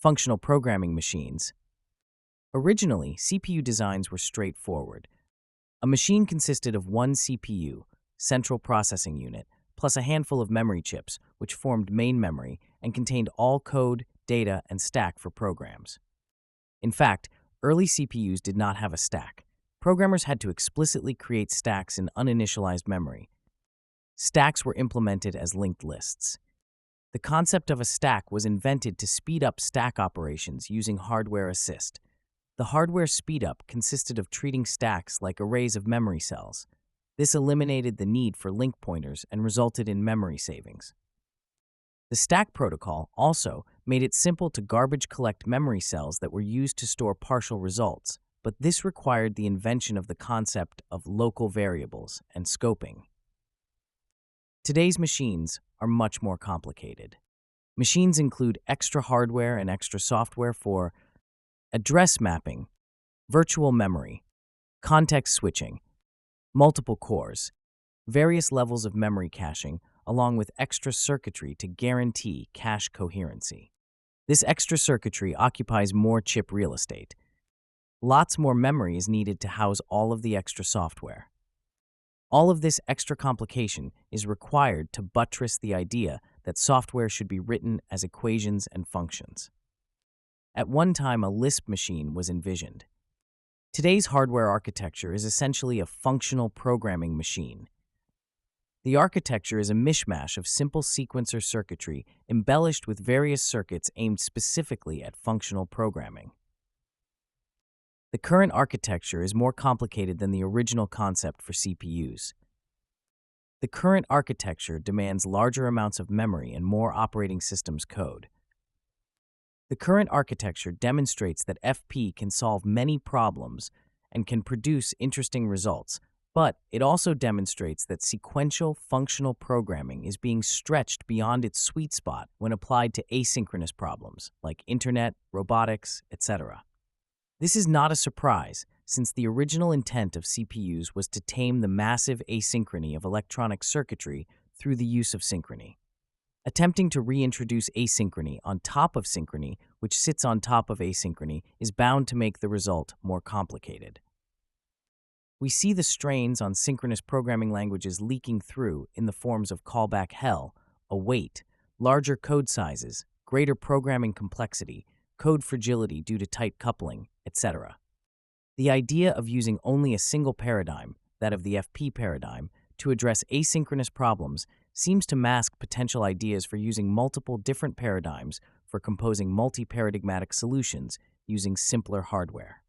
Functional programming machines. Originally, CPU designs were straightforward. A machine consisted of one CPU, central processing unit, plus a handful of memory chips, which formed main memory and contained all code, data, and stack for programs. In fact, early CPUs did not have a stack. Programmers had to explicitly create stacks in uninitialized memory. Stacks were implemented as linked lists. The concept of a stack was invented to speed up stack operations using hardware assist. The hardware speedup consisted of treating stacks like arrays of memory cells. This eliminated the need for link pointers and resulted in memory savings. The stack protocol also made it simple to garbage collect memory cells that were used to store partial results, but this required the invention of the concept of local variables and scoping. Today's machines are much more complicated. Machines include extra hardware and extra software for address mapping, virtual memory, context switching, multiple cores, various levels of memory caching, along with extra circuitry to guarantee cache coherency. This extra circuitry occupies more chip real estate. Lots more memory is needed to house all of the extra software. All of this extra complication is required to buttress the idea that software should be written as equations and functions. At one time, a Lisp machine was envisioned. Today's hardware architecture is essentially a functional programming machine. The architecture is a mishmash of simple sequencer circuitry embellished with various circuits aimed specifically at functional programming. The current architecture is more complicated than the original concept for CPUs. The current architecture demands larger amounts of memory and more operating systems code. The current architecture demonstrates that FP can solve many problems and can produce interesting results, but it also demonstrates that sequential functional programming is being stretched beyond its sweet spot when applied to asynchronous problems like internet, robotics, etc. This is not a surprise, since the original intent of CPUs was to tame the massive asynchrony of electronic circuitry through the use of synchrony. Attempting to reintroduce asynchrony on top of synchrony, which sits on top of asynchrony, is bound to make the result more complicated. We see the strains on synchronous programming languages leaking through in the forms of callback hell, await, larger code sizes, greater programming complexity, code fragility due to tight coupling, etc. The idea of using only a single paradigm, that of the FP paradigm, to address asynchronous problems seems to mask potential ideas for using multiple different paradigms for composing multi-paradigmatic solutions using simpler hardware.